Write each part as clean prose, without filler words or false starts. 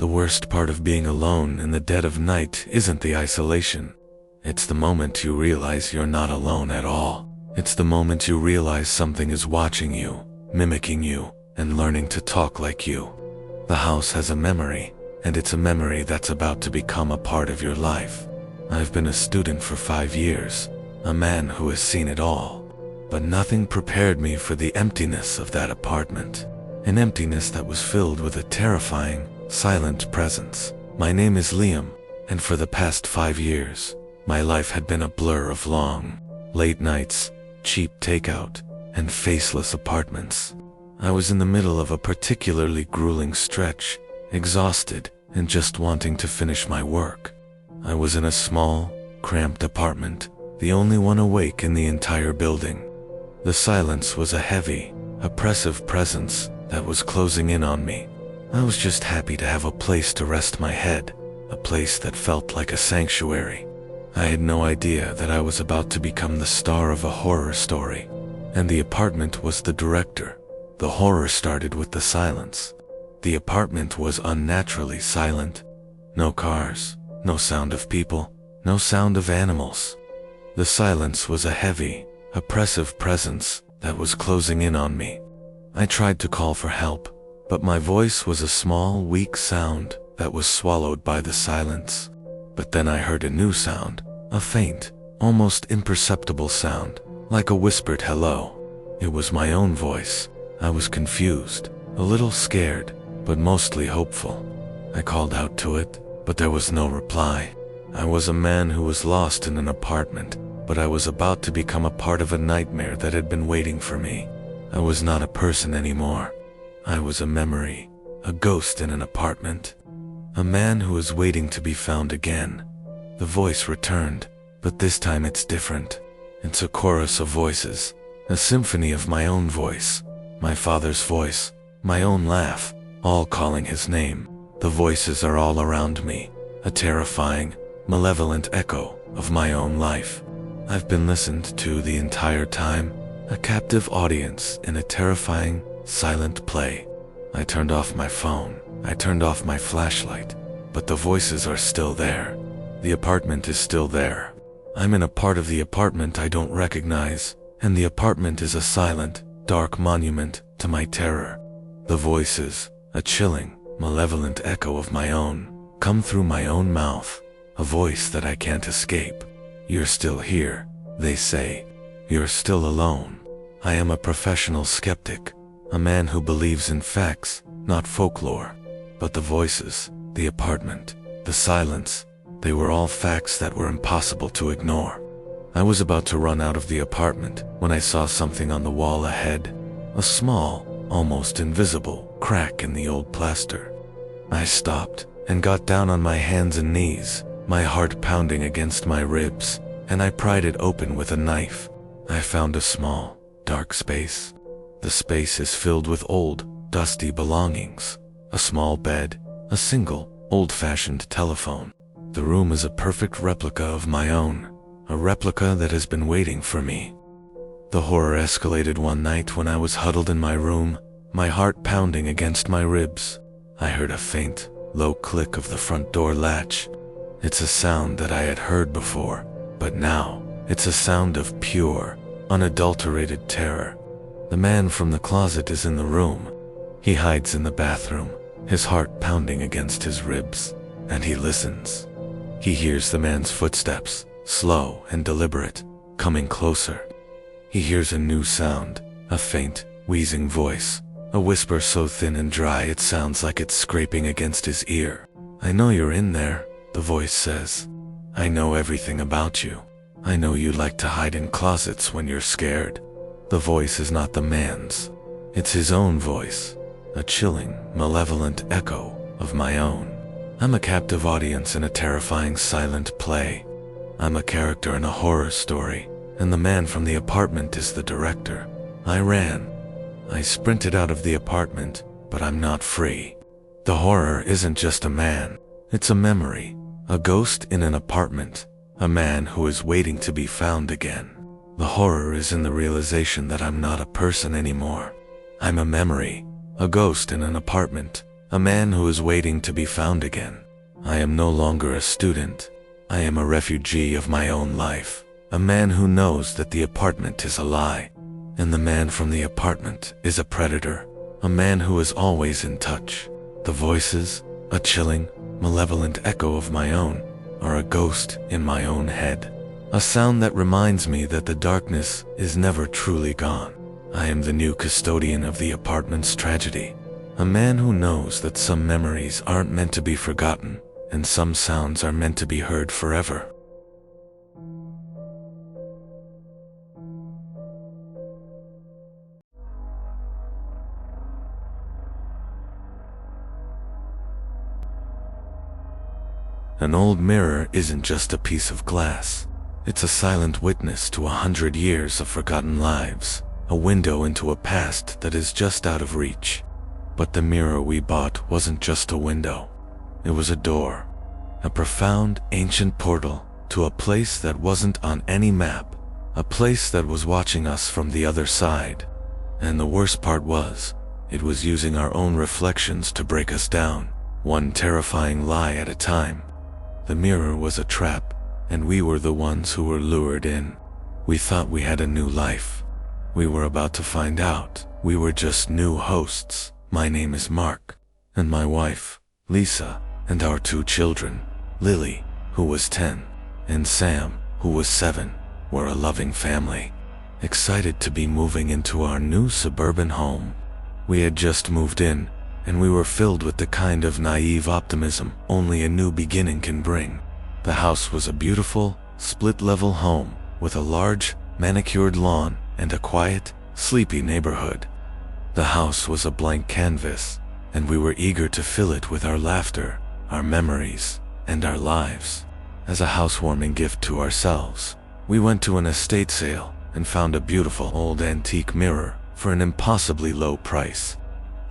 The worst part of being alone in the dead of night isn't the isolation. It's the moment you realize you're not alone at all. It's the moment you realize something is watching you, mimicking you, and learning to talk like you. The house has a memory, and it's a memory that's about to become a part of your life. I've been a student for 5 years, a man who has seen it all. But nothing prepared me for the emptiness of that apartment. An emptiness that was filled with a terrifying, silent presence. My name is Liam, and for the past 5 years, my life had been a blur of long, late nights, cheap takeout, and faceless apartments. I was in the middle of a particularly grueling stretch, exhausted and just wanting to finish my work. I was in a small, cramped apartment, the only one awake in the entire building. The silence was a heavy, oppressive presence that was closing in on me. I was just happy to have a place to rest my head, a place that felt like a sanctuary. I had no idea that I was about to become the star of a horror story, and the apartment was the director. The horror started with the silence. The apartment was unnaturally silent. No cars, no sound of people, no sound of animals. The silence was a heavy, oppressive presence that was closing in on me. I tried to call for help, but my voice was a small, weak sound that was swallowed by the silence. But then I heard a new sound, a faint, almost imperceptible sound, like a whispered hello. It was my own voice. I was confused, a little scared, but mostly hopeful. I called out to it, but there was no reply. I was a man who was lost in an apartment, but I was about to become a part of a nightmare that had been waiting for me. I was not a person anymore. I was a memory, a ghost in an apartment. A man who is waiting to be found again. The voice returned, but this time it's different. It's a chorus of voices, a symphony of my own voice, my father's voice, my own laugh, all calling his name. The voices are all around me, a terrifying, malevolent echo of my own life. I've been listened to the entire time, a captive audience in a terrifying, silent play. I turned off my phone, I turned off my flashlight, but the voices are still there. The apartment is still there. I'm in a part of the apartment I don't recognize, and the apartment is a silent, dark monument to my terror. The voices, a chilling, malevolent echo of my own, come through my own mouth, a voice that I can't escape. You're still here, they say. You're still alone. I am a professional skeptic, a man who believes in facts, not folklore. But the voices, the apartment, the silence, they were all facts that were impossible to ignore. I was about to run out of the apartment when I saw something on the wall ahead, a small, almost invisible crack in the old plaster. I stopped and got down on my hands and knees, my heart pounding against my ribs, and I pried it open with a knife. I found a small, dark space. The space is filled with old, dusty belongings, a small bed, a single, old-fashioned telephone. The room is a perfect replica of my own, a replica that has been waiting for me. The horror escalated one night when I was huddled in my room, my heart pounding against my ribs. I heard a faint, low click of the front door latch. It's a sound that I had heard before, but now, it's a sound of pure, unadulterated terror. The man from the closet is in the room. He hides in the bathroom, his heart pounding against his ribs, and he listens. He hears the man's footsteps, slow and deliberate, coming closer. He hears a new sound, a faint, wheezing voice, a whisper so thin and dry it sounds like it's scraping against his ear. I know you're in there, the voice says. I know everything about you. I know you like to hide in closets when you're scared. The voice is not the man's. It's his own voice, a chilling, malevolent echo of my own. I'm a captive audience in a terrifying silent play. I'm a character in a horror story, and the man from the apartment is the director. I ran. I sprinted out of the apartment, but I'm not free. The horror isn't just a man. It's a memory, a ghost in an apartment, a man who is waiting to be found again. The horror is in the realization that I'm not a person anymore. I'm a memory, a ghost in an apartment, A man who is waiting to be found again. I am no longer a student. I am a refugee of my own life. A man who knows that the apartment is a lie, and the man from the apartment is a predator. A man who is always in touch. The voices, a chilling, malevolent echo of my own, are a ghost in my own head. A sound that reminds me that the darkness is never truly gone. I am the new custodian of the apartment's tragedy. A man who knows that some memories aren't meant to be forgotten, and some sounds are meant to be heard forever. An old mirror isn't just a piece of glass. It's a silent witness to 100 years of forgotten lives, a window into a past that is just out of reach. But the mirror we bought wasn't just a window. It was a door, a profound, ancient portal to a place that wasn't on any map, a place that was watching us from the other side. And the worst part was, it was using our own reflections to break us down, one terrifying lie at a time. The mirror was a trap, and we were the ones who were lured in. We thought we had a new life. We were about to find out we were just new hosts. My name is Marc, and my wife, Lisa, and our 2 children, Lily, who was 10, and Sam, who was 7, were a loving family, excited to be moving into our new suburban home. We had just moved in, and we were filled with the kind of naive optimism only a new beginning can bring. The house was a beautiful, split-level home with a large, manicured lawn and a quiet, sleepy neighborhood. The house was a blank canvas, and we were eager to fill it with our laughter, our memories, and our lives. As a housewarming gift to ourselves, we went to an estate sale and found a beautiful old antique mirror for an impossibly low price.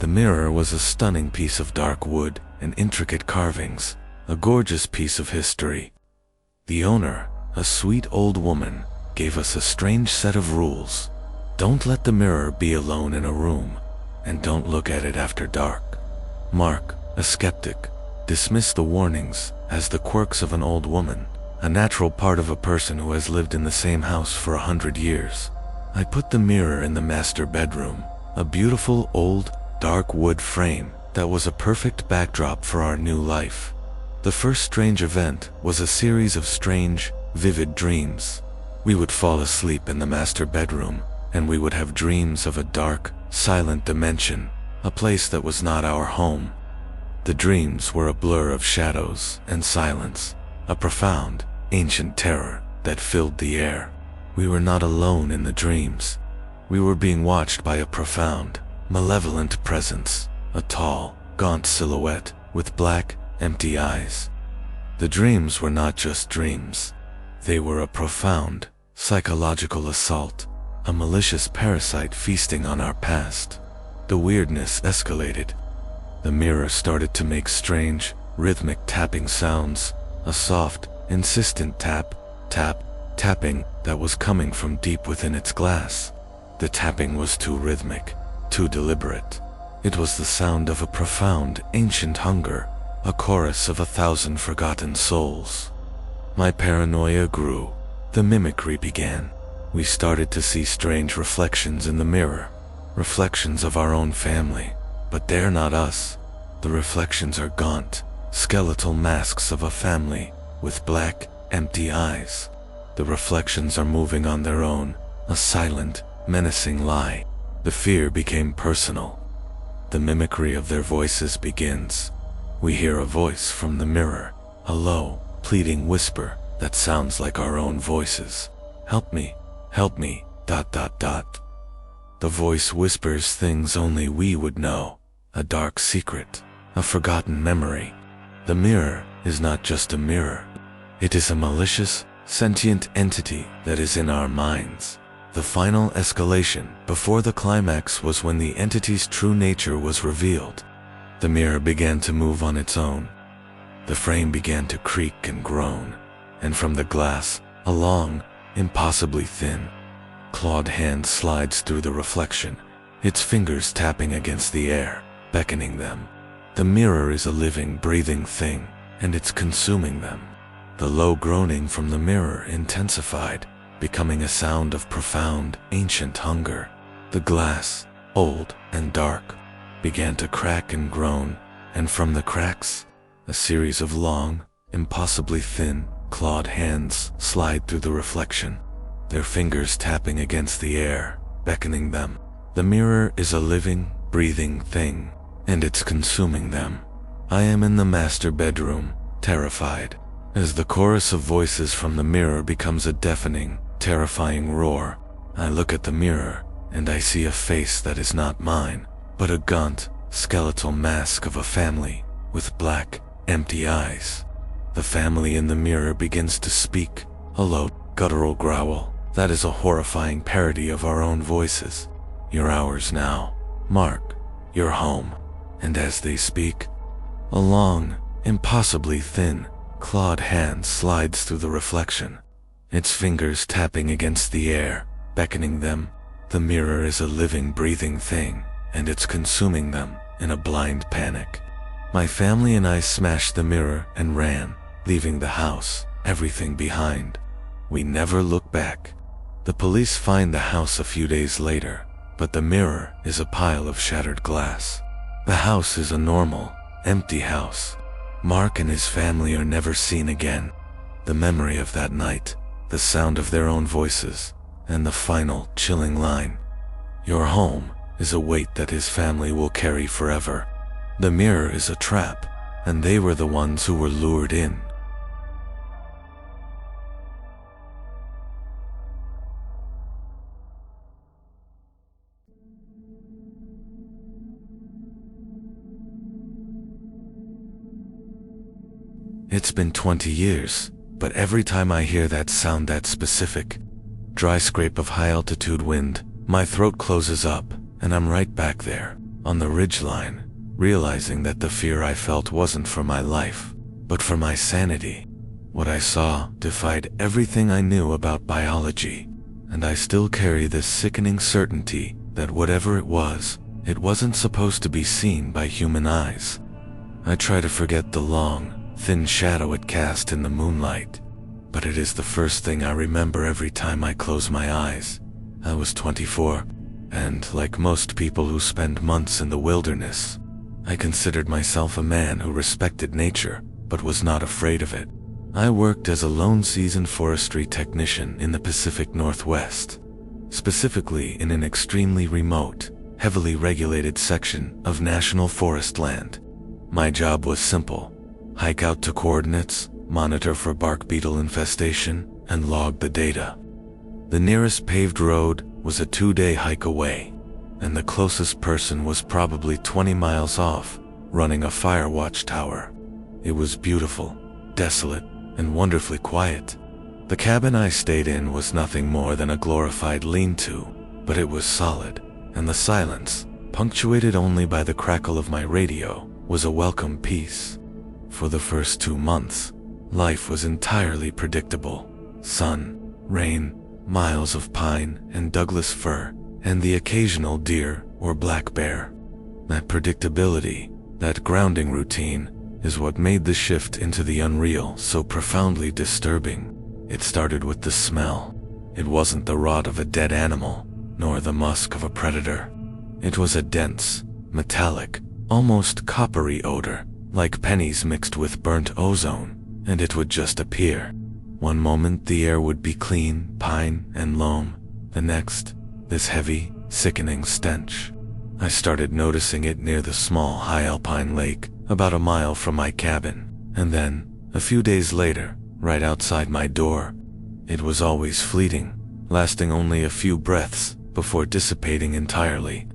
The mirror was a stunning piece of dark wood and intricate carvings, a gorgeous piece of history. The owner, a sweet old woman, gave us a strange set of rules. Don't let the mirror be alone in a room, and don't look at it after dark. Marc, a skeptic, dismissed the warnings as the quirks of an old woman, a natural part of a person who has lived in the same house for 100 years. I put the mirror in the master bedroom, a beautiful old, dark wood frame that was a perfect backdrop for our new life. The first strange event was a series of strange, vivid dreams. We would fall asleep in the master bedroom, and we would have dreams of a dark, silent dimension, a place that was not our home. The dreams were a blur of shadows and silence, a profound, ancient terror that filled the air. We were not alone in the dreams. We were being watched by a profound, malevolent presence, a tall, gaunt silhouette with black, empty eyes. The dreams were not just dreams. They were a profound, psychological assault, a malicious parasite feasting on our past. The weirdness escalated. The mirror started to make strange, rhythmic tapping sounds, a soft, insistent tap, tap, tapping that was coming from deep within its glass. The tapping was too rhythmic, too deliberate. It was the sound of a profound, ancient hunger, a chorus of 1,000 forgotten souls. My paranoia grew. The mimicry began. We started to see strange reflections in the mirror, reflections of our own family, but they're not us. The reflections are gaunt, skeletal masks of a family with black, empty eyes. The reflections are moving on their own, a silent, menacing lie. The fear became personal. The mimicry of their voices begins. We hear a voice from the mirror, a low, pleading whisper that sounds like our own voices. Help me, help me, ... The voice whispers things only we would know, a dark secret, a forgotten memory. The mirror is not just a mirror. It is a malicious, sentient entity that is in our minds. The final escalation before the climax was when the entity's true nature was revealed. The mirror began to move on its own. The frame began to creak and groan, and from the glass, a long, impossibly thin, clawed hand slides through the reflection, its fingers tapping against the air, beckoning them. The mirror is a living, breathing thing, and it's consuming them. The low groaning from the mirror intensified, becoming a sound of profound, ancient hunger. The glass, old and dark, began to crack and groan, and from the cracks, a series of long, impossibly thin, clawed hands slide through the reflection, their fingers tapping against the air, beckoning them. The mirror is a living, breathing thing, and it's consuming them. I am in the master bedroom, terrified, as the chorus of voices from the mirror becomes a deafening, terrifying roar. I look at the mirror, and I see a face that is not mine, but a gaunt, skeletal mask of a family, with black, empty eyes. The family in the mirror begins to speak, a low, guttural growl that is a horrifying parody of our own voices. "You're ours now, Marc. You're home." And as they speak, a long, impossibly thin, clawed hand slides through the reflection, its fingers tapping against the air, beckoning them. The mirror is a living, breathing thing, and it's consuming them in a blind panic. My family and I smashed the mirror and ran, leaving the house, everything behind. We never look back. The police find the house a few days later, but the mirror is a pile of shattered glass. The house is a normal, empty house. Marc and his family are never seen again. The memory of that night, the sound of their own voices, and the final, chilling line, "Your home," is a weight that his family will carry forever. The mirror is a trap, and they were the ones who were lured in. It's been 20 years, but every time I hear that sound, that specific, dry scrape of high-altitude wind, my throat closes up, and I'm right back there, on the ridgeline, realizing that the fear I felt wasn't for my life, but for my sanity. What I saw defied everything I knew about biology, and I still carry this sickening certainty that whatever it wasn't supposed to be seen by human eyes. I try to forget the long, thin shadow it cast in the moonlight, but it is the first thing I remember every time I close my eyes. I was 24, and like most people who spend months in the wilderness, I considered myself a man who respected nature, but was not afraid of it. I worked as a lone season forestry technician in the Pacific Northwest, specifically in an extremely remote, heavily regulated section of national forest land. My job was simple: hike out to coordinates, monitor for bark beetle infestation, and log the data. The nearest paved road was a 2-day hike away, and the closest person was probably 20 miles off, running a fire watchtower. It was beautiful, desolate, and wonderfully quiet. The cabin I stayed in was nothing more than a glorified lean-to, but it was solid, and the silence, punctuated only by the crackle of my radio, was a welcome peace. For the first 2 months, life was entirely predictable. Sun, rain, miles of pine and Douglas fir, and the occasional deer or black bear. That predictability, that grounding routine, is what made the shift into the unreal so profoundly disturbing. It started with the smell. It wasn't the rot of a dead animal, nor the musk of a predator. It was a dense, metallic, almost coppery odor, like pennies mixed with burnt ozone, and it would just appear. One moment the air would be clean, pine and loam. The next, this heavy, sickening stench. I started noticing it near the small high alpine lake, about a mile from my cabin, and then, a few days later, right outside my door. It was always fleeting, lasting only a few breaths before dissipating entirely,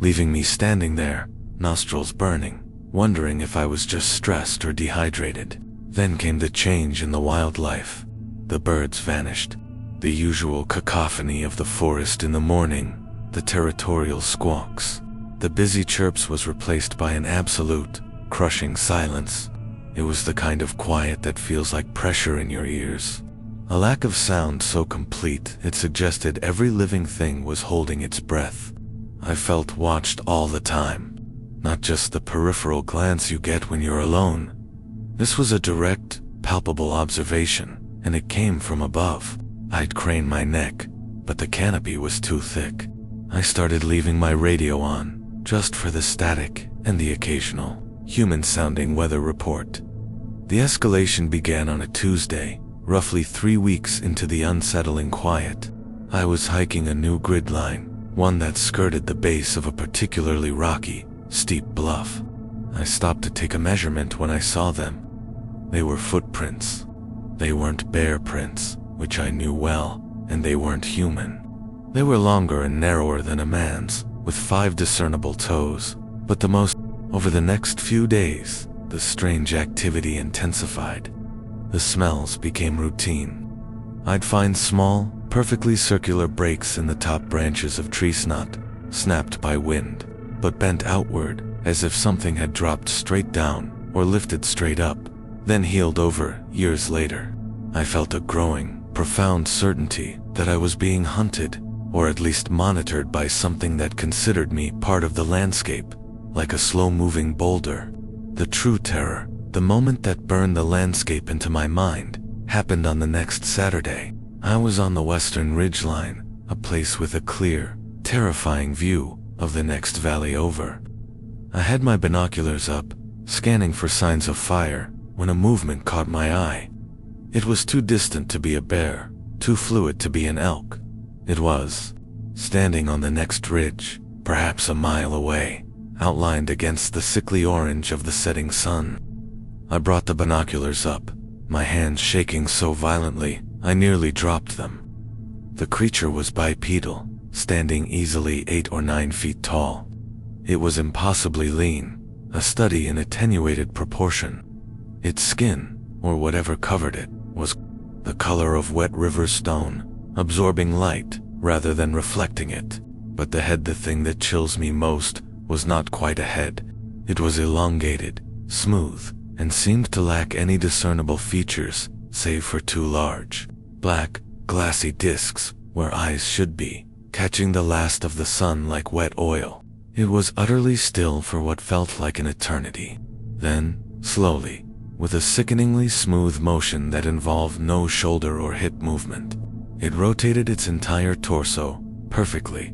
leaving me standing there, nostrils burning, wondering if I was just stressed or dehydrated. Then came the change in the wildlife. The birds vanished. The usual cacophony of the forest in the morning, the territorial squawks, the busy chirps was replaced by an absolute, crushing silence. It was the kind of quiet that feels like pressure in your ears. A lack of sound so complete it suggested every living thing was holding its breath. I felt watched all the time. not just the peripheral glance you get when you're alone. This was a direct, palpable observation, and it came from above. I'd crane my neck, but the canopy was too thick. I started leaving my radio on, just for the static and the occasional human-sounding weather report. The escalation began on a Tuesday, roughly 3 weeks into the unsettling quiet. I was hiking a new grid line, one that skirted the base of a particularly rocky, steep bluff. I stopped to take a measurement when I saw them. They were footprints. They weren't bear prints, which I knew well, and they weren't human. They were longer and narrower than a man's, with 5 discernible toes. But the most, over the next few days, the strange activity intensified. The smells became routine. I'd find small, perfectly circular breaks in the top branches of tree snot, snapped by wind, but bent outward, as if something had dropped straight down or lifted straight up, then healed over years later. I felt a growing, profound certainty that I was being hunted, or at least monitored by something that considered me part of the landscape, like a slow-moving boulder. The true terror, the moment that burned the landscape into my mind, happened on the next Saturday. I was on the western ridgeline, a place with a clear, terrifying view of the next valley over. I had my binoculars up, scanning for signs of fire, when a movement caught my eye. It was too distant to be a bear, too fluid to be an elk. It was, standing on the next ridge, perhaps a mile away, outlined against the sickly orange of the setting sun. I brought the binoculars up, my hands shaking so violently I nearly dropped them. The creature was bipedal, standing easily 8 or 9 feet tall. It was impossibly lean, a study in attenuated proportion. Its skin, or whatever covered it, was the color of wet river stone, absorbing light rather than reflecting it. But the head, the thing that chills me most, was not quite a head. It was elongated, smooth, and seemed to lack any discernible features, save for 2 large, black, glassy discs where eyes should be, catching the last of the sun like wet oil. It was utterly still for what felt like an eternity. Then, slowly, with a sickeningly smooth motion that involved no shoulder or hip movement, it rotated its entire torso, perfectly,